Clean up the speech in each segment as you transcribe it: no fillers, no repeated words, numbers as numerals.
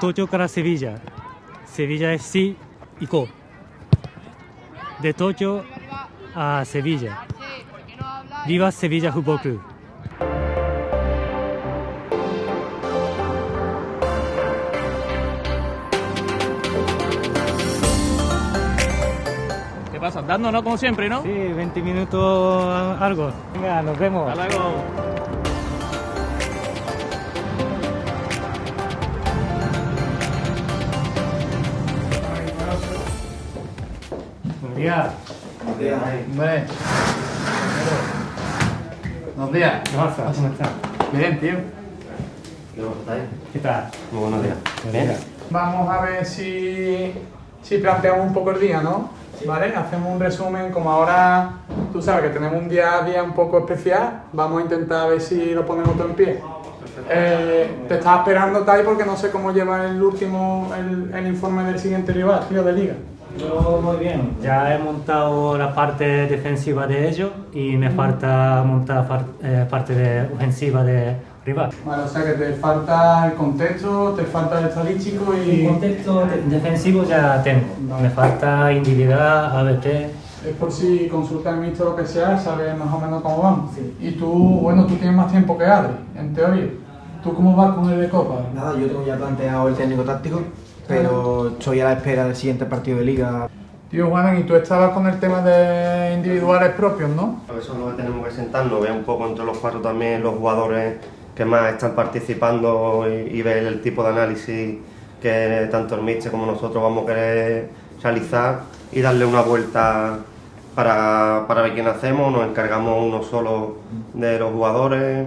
東京からセビージャ、セビージャ FC 行こう。で、東京a Sevilla, Viva Sevilla Fútbol Club. ¿Qué pasa? Dándonos como siempre, ¿no? Sí, 20 minutos algo. Venga, nos vemos. Hasta luego. Buenos días. Buenos días. Hombre. Buenos días. ¿Qué pasa? ¿Cómo estás? Bien, tío. ¿Qué tal? Muy buenos días. Bien. Vamos a ver si planteamos un poco el día, ¿no? ¿Vale? Hacemos un resumen, como ahora tú sabes que tenemos un día a día un poco especial, vamos a intentar ver si lo ponemos todo en pie. Te estaba esperando, Tai, porque no sé cómo lleva el informe del siguiente rival, tío, de liga. Yo muy bien. Ya he montado la parte defensiva de ellos y me falta montar parte de ofensiva de rival. Vale, o sea que te falta el contexto, te falta el estadístico El y... contexto defensivo ya tengo. Me falta individual, ABT. Es por si consultas el mixto o lo que sea, sabes más o menos cómo vamos. Sí. Y tú, bueno, tú tienes más tiempo que Adri, en teoría. ¿Tú cómo vas con el de Copa? Nada, yo tengo ya planteado el técnico táctico, pero estoy a la espera del siguiente partido de liga. Tío Juan, y tú estabas con el tema de individuales propios, ¿no? Eso es lo que tenemos que sentarnos, ver un poco entre los cuatro también los jugadores que más están participando y ver el tipo de análisis que tanto el míster como nosotros vamos a querer realizar y darle una vuelta para ver quién hacemos. Nos encargamos uno solo de los jugadores.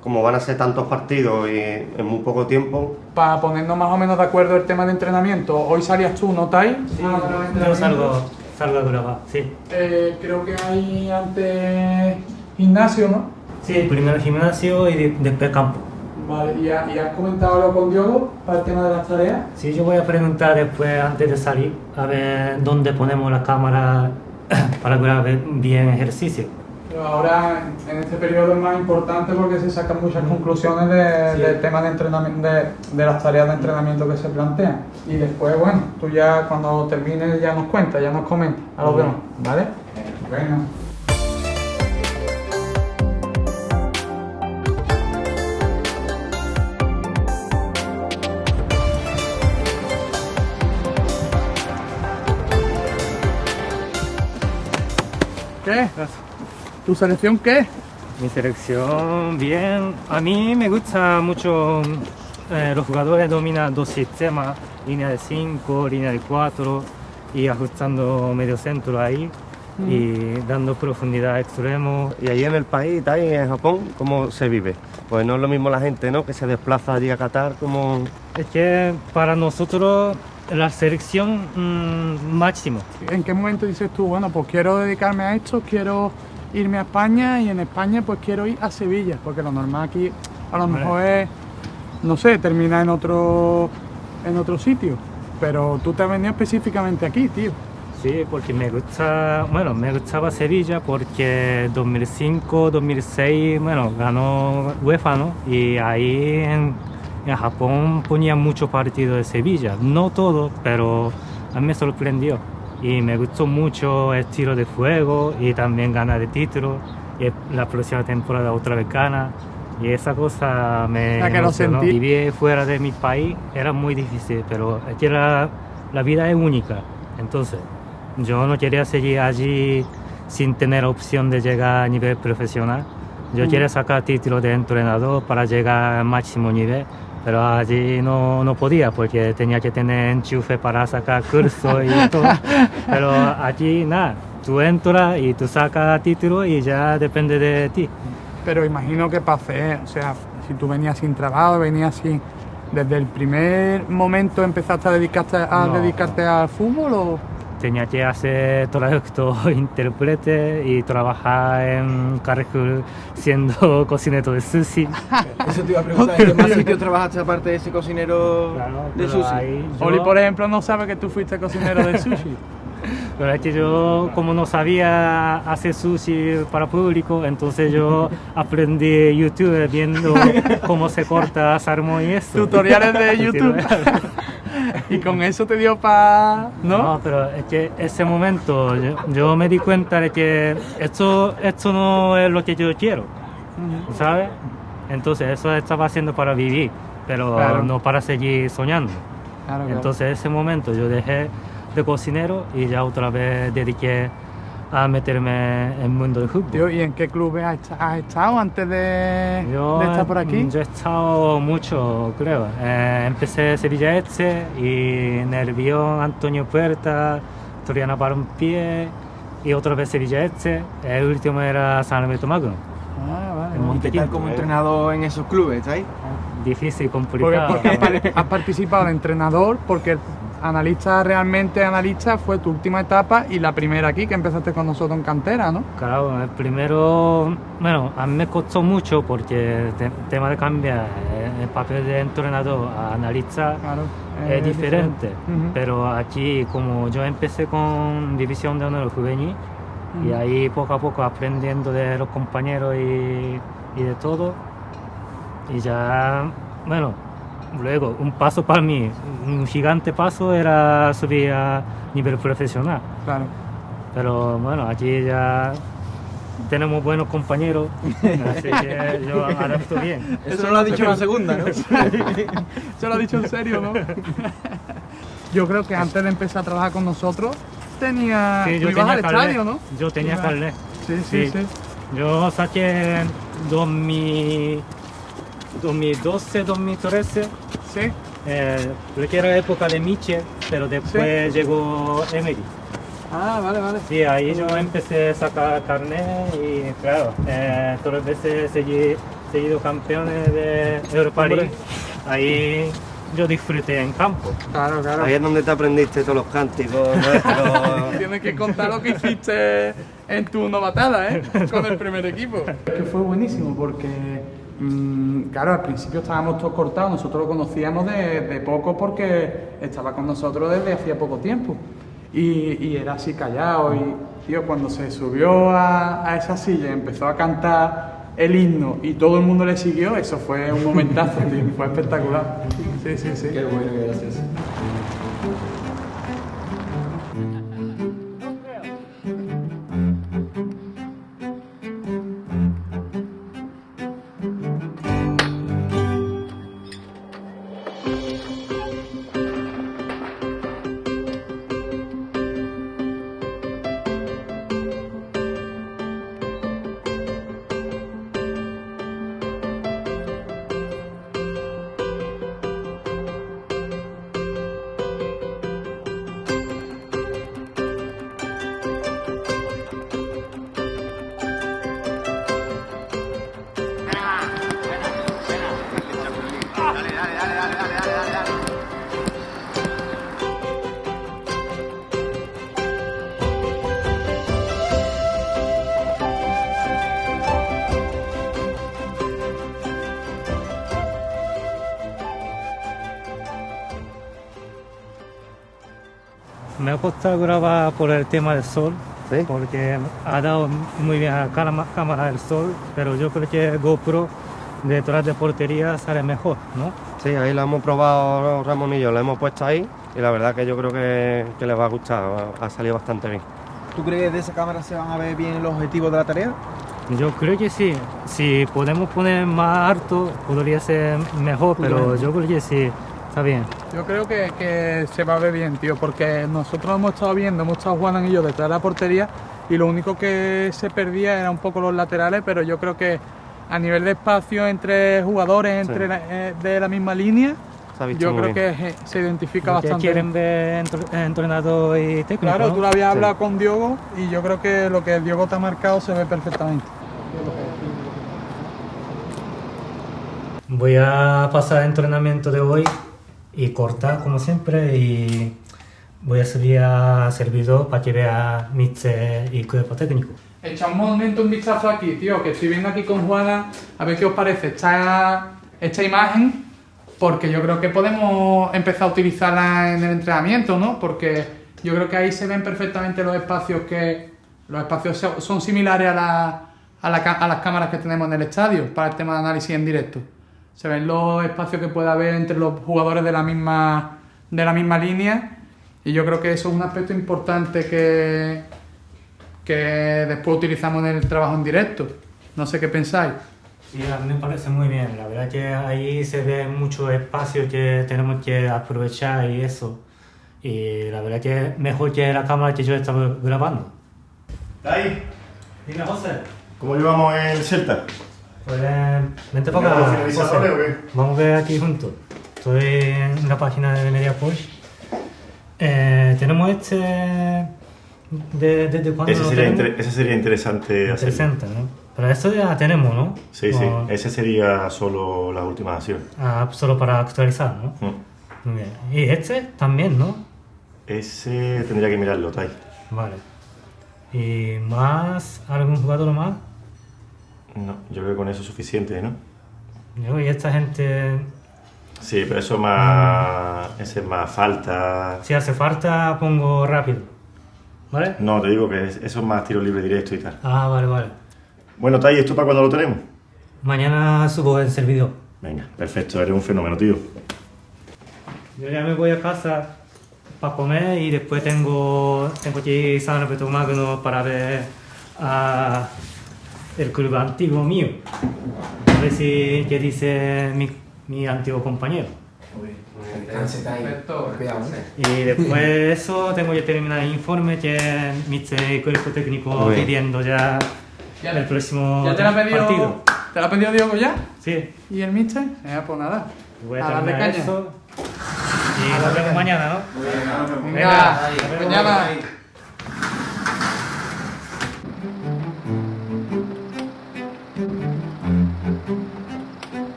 Como van a ser tantos partidos y en muy poco tiempo. Para ponernos más o menos de acuerdo el tema de entrenamiento, hoy salías tú, ¿no, Tai? Sí, yo salgo a grabar, sí. Creo que hay antes gimnasio, ¿no? Sí, primero gimnasio y después campo. Vale, ¿y has comentado algo con Diogo para el tema de las tareas? Sí, yo voy a preguntar después, antes de salir, a ver dónde ponemos la cámara para grabar bien ejercicio. Pero ahora, en este periodo es más importante porque se sacan muchas conclusiones Sí. del tema de entrenamiento, de las tareas de entrenamiento que se plantean. Y después, bueno, tú ya cuando termines ya nos cuentas, ya nos comentas a los demás, ¿vale? Bueno. ¿Qué? ¿Tu selección qué? Mi selección, bien. A mí me gusta mucho, los jugadores dominan dos sistemas, línea de 5, línea de 4 y ajustando medio centro ahí y dando profundidad a extremos. Y allí en el país, ahí en Japón, ¿cómo se vive? Pues no es lo mismo la gente, ¿no?, que se desplaza allí a Qatar como... Es que para nosotros la selección máximo. ¿En qué momento dices tú, bueno, pues quiero dedicarme a esto, quiero irme a España y en España pues quiero ir a Sevilla? Porque lo normal aquí a lo mejor es, no sé, terminar en otro sitio. Pero tú te has venido específicamente aquí, tío. Sí, porque me gustaba Sevilla porque 2005, 2006, bueno, ganó UEFA, ¿no? Y ahí en Japón ponía muchos partidos de Sevilla, no todo, pero a mí me sorprendió. Y me gustó mucho el estilo de juego y también ganar de título. Y la próxima temporada otra vez gana. Y esa cosa me que lo emocionó. sentí. Vivir fuera de mi país era muy difícil, pero aquí la vida es única. Entonces, yo no quería seguir allí sin tener opción de llegar a nivel profesional. Yo quería sacar título de entrenador para llegar al máximo nivel, pero allí no podía porque tenía que tener enchufe para sacar curso y todo. Pero aquí nada, tú entras y tú sacas título y ya depende de ti. Pero imagino que para hacer, o sea, si tú venías sin trabajo, venías sin... ¿Desde el primer momento empezaste a dedicarte al fútbol o...? Tenía que hacer trayecto intérprete y trabajar en Carrefour siendo cocinero de sushi. Eso te iba a preguntar, ¿en qué más sitios trabajaste aparte de ese cocinero Claro, de pero sushi? ahí yo- Oli, por ejemplo, no sabe que tú fuiste cocinero de sushi. Pero es que yo, como no sabía hacer sushi para público, entonces yo aprendí YouTube viendo cómo se corta salmón y eso. Tutoriales de YouTube. Y con eso te dio para... ¿no? No, pero es que ese momento yo me di cuenta de que esto no es lo que yo quiero, ¿sabes? Entonces eso estaba haciendo para vivir, pero Claro. no para seguir soñando. Claro, claro. Entonces ese momento yo dejé de cocinero y ya otra vez dediqué a meterme en el mundo del fútbol. Tío, ¿y en qué clubes has estado antes de estar por aquí? Yo he estado mucho, creo. Empecé Sevilla Este y Nervión, Antonio Puerta, Toriana Balompié y otra vez Sevilla Este. El último era San Alberto Magno. Ah, vale. En ¿Y qué Montequín. tal como entrenador en esos clubes, estáis? Difícil, Porque, complicado. has participado de entrenador, porque el realmente analista fue tu última etapa y la primera aquí, que empezaste con nosotros en cantera, ¿no? Claro, el primero, bueno, a mí me costó mucho porque el tema de cambiar el papel de entrenador a analista Claro. es diferente. Ujú. Pero aquí, como yo empecé con División de Honor Juvenil, y ahí poco a poco aprendiendo de los compañeros y de todo, y ya, bueno, luego un paso para mí, un gigante paso era subir a nivel profesional. Claro. Pero bueno, aquí ya tenemos buenos compañeros, así que yo adapto bien. Eso lo ha dicho en la segunda, ¿no? Se lo ha dicho en serio, ¿no? Yo creo que antes de empezar a trabajar con nosotros, tú ibas al estadio, ¿no? Yo tenía Ibas- carnet. Sí. Yo saqué en 2012, 2013, Sí. creo que era época de Michel, pero después llegó Emery. Ah, vale. Sí, ahí yo empecé a sacar carnet y claro, todas las veces seguido campeones de Europa Hombre. League. Ahí yo disfruté en campo. Claro. Ahí es donde te aprendiste todos los cánticos, nuestros. Tienes que contar lo que hiciste en tu novatada, ¿eh? Con el primer equipo. Es que fue buenísimo porque, claro, al principio estábamos todos cortados, nosotros lo conocíamos de poco porque estaba con nosotros desde hacía poco tiempo. Y era así callado y, tío, cuando se subió a esa silla y empezó a cantar el himno y todo el mundo le siguió, eso fue un momentazo, tío, fue espectacular. Sí. Qué bueno, qué gracioso. Me ha costado grabar por el tema del sol, ¿Sí? porque ha dado muy bien a la cámara el sol, pero yo creo que GoPro detrás de portería sale mejor, ¿no? Sí, ahí lo hemos probado Ramón y yo, lo hemos puesto ahí y la verdad que yo creo que les va a gustar, ha salido bastante bien. ¿Tú crees que de esa cámara se van a ver bien los objetivos de la tarea? Yo creo que sí. Si podemos poner más alto, podría ser mejor, pero yo creo que sí, está bien. Yo creo que se va a ver bien, tío, porque nosotros hemos estado viendo, hemos estado Juan y yo detrás de la portería y lo único que se perdía era un poco los laterales, pero yo creo que a nivel de espacio entre jugadores Sí. de la misma línea, Se ha visto yo muy creo bien. que se identifica Porque bastante. quieren ver entrenador y técnico, Claro, ¿no? tú lo habías Sí. hablado con Diogo y yo creo que lo que Diogo te ha marcado se ve perfectamente. Voy a pasar el entrenamiento de hoy y cortar como siempre y voy a subir a servidor para que vea míster y cuerpo técnico. Echamos un momento un vistazo aquí, tío, que estoy viendo aquí con Juana, a ver qué os parece esta imagen, porque yo creo que podemos empezar a utilizarla en el entrenamiento, ¿no? Porque yo creo que ahí se ven perfectamente los espacios son similares a las cámaras que tenemos en el estadio para el tema de análisis en directo. Se ven los espacios que puede haber entre los jugadores de la misma línea, y yo creo que eso es un aspecto importante que después utilizamos en el trabajo en directo. No sé qué pensáis. Sí, a mí me parece muy bien. La verdad que ahí se ve mucho espacio que tenemos que aprovechar y eso. Y la verdad que mejor que la cámara que yo estaba grabando. ¿Está ahí? Dime, José. ¿Cómo llevamos el Celta? Pues vente para ¿Los acá, finalizadores José. o qué? Vamos a ver aquí juntos. Estoy en la página de Media Push. Tenemos ¿desde cuándo Ese lo sería, tenemos? ese sería interesante hacerlo. Interesante, ¿no? Pero esto ya tenemos, ¿no? Sí, sí. O- Ese sería solo las últimas acciones. solo para actualizar, ¿no? Mm. Muy bien. Y este también, ¿no? Ese tendría que mirarlo, Tai. Vale. ¿Y más? ¿Algún jugador más? No, yo creo que con eso es suficiente, ¿no? Y esta gente, Sí, pero eso más... Ese es más falta... si hace falta, pongo rápido. ¿Vale? No, te digo que eso es más tiro libre directo y tal. Vale, vale. Bueno, Tai, ¿esto para cuándo lo tenemos? Mañana subo el servidor. Venga, perfecto, eres un fenómeno, tío. Yo ya me voy a casa para comer y después tengo que ir a San Alberto Magno para ver el club antiguo mío. A ver qué dice mi antiguo compañero. Descanse, Tai. Perfecto. Cuidado, Y después de eso tengo que terminar el informe que el cuerpo técnico pidiendo ya el próximo ¿Ya te lo ha pedido, partido. ¿Te lo ha pedido Diogo ya? Sí, ¿Y el míster? Pues nada. voy a A darle terminar caña. eso. Y nos vemos mañana, ¿no? Venga, mañana.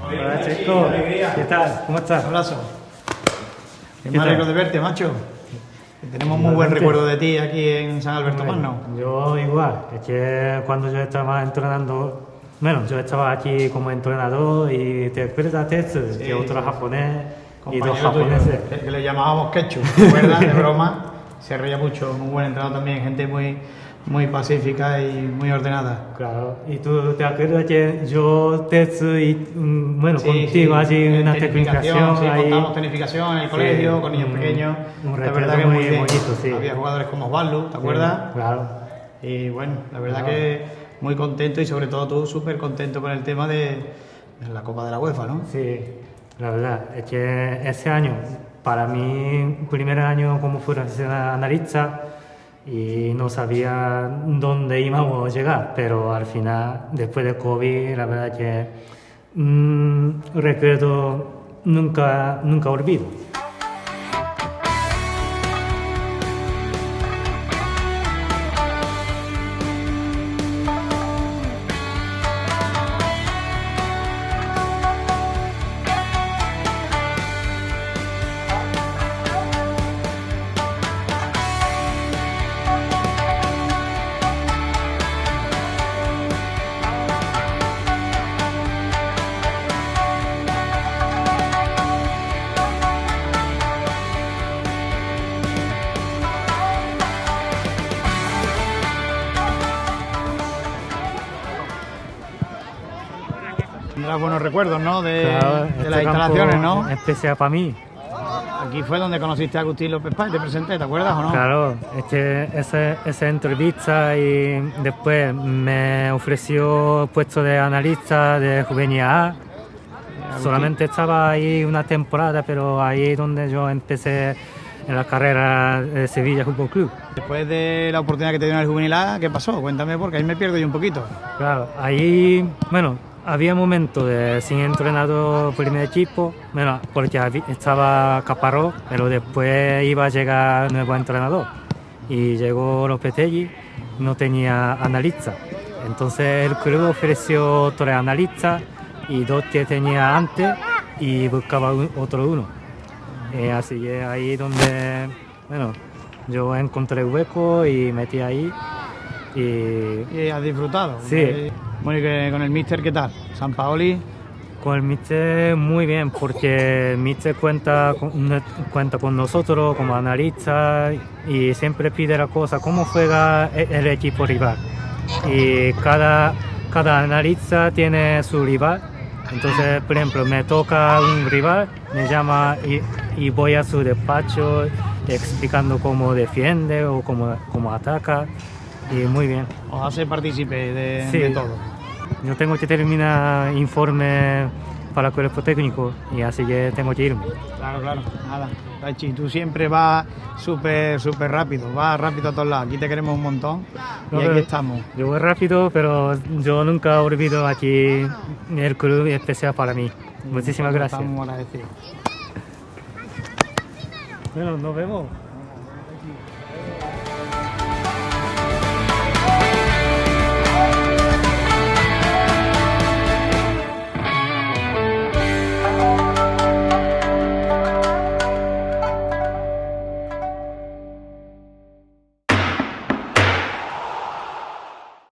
Hola chicos, ¿qué tal? ¿Cómo estás? Abrazo. ¿Qué Me tal? alegro de verte, macho. Que tenemos muy buen recuerdo de ti aquí en San Alberto Magno. Yo igual, es que cuando yo estaba entrenando, bueno, yo estaba aquí como entrenador y te acuerdas de esto, que otro japonés y dos Compañero tuyo, japoneses. que le llamábamos Ketchup, ¿te acuerdas? De broma. Se reía mucho, muy buen entrenador también, gente muy pacífica y muy ordenada. Claro, y tú te acuerdas que yo Tetsu y bueno, Sí, contigo sí, allí una tecnificación, tecnificación sí, ahí. montamos tecnificación en el colegio, con niños pequeños. Un La recuerdo verdad que muy muy bien. bonito, sí. Había jugadores como Osvaldo, ¿te acuerdas? Claro. Y bueno, la verdad Claro. que muy contento y sobre todo tú súper contento con el tema de la Copa de la UEFA, ¿no? Sí, la verdad, es que ese año, para mí, primer año como profesional analista, y no sabía dónde íbamos a llegar, pero al final, después de COVID, la verdad que recuerdo nunca olvido. Tendrás buenos recuerdos, ¿no? De Claro, las este instalaciones, campo ¿no? es especial para mí. Aquí fue donde conociste a Agustín López Paz, te presenté, ¿te acuerdas o no? Claro, es que esa entrevista y después me ofreció puesto de analista de Juvenil A. Solamente estaba ahí una temporada, pero ahí es donde yo empecé en la carrera de Sevilla Fútbol Club. Después de la oportunidad que te dio en el Juvenil A, ¿qué pasó? Cuéntame, porque ahí me pierdo yo un poquito. Claro, ahí, bueno, había momentos de sin entrenador primer equipo, bueno, porque estaba Caparrós, pero después iba a llegar nuevo entrenador y llegó Lopetegui, no tenía analista. Entonces el club ofreció 3 analistas y 2 que tenía antes y buscaba otro uno. Así que ahí donde, bueno, yo encontré hueco y metí ahí y Y has disfrutado. Sí. Bueno, y que con el míster, ¿qué tal? San Paoli, Con el míster muy bien, porque el míster cuenta con nosotros como analista y siempre pide la cosa, cómo juega el equipo rival. Y cada analista tiene su rival. Entonces, por ejemplo, me toca un rival, me llama y voy a su despacho explicando cómo defiende o cómo ataca. Y muy bien. Os hace partícipe Sí. de todo. Yo tengo que terminar informe para el cuerpo técnico y así que tengo que irme. Claro, nada. Taichi, tú siempre vas súper rápido, vas rápido a todos lados. Aquí te queremos un montón y aquí estamos. Yo voy rápido, pero yo nunca olvido aquí el club especial para mí. Muchísimas gracias. Estamos agradecidos. Bueno, nos vemos.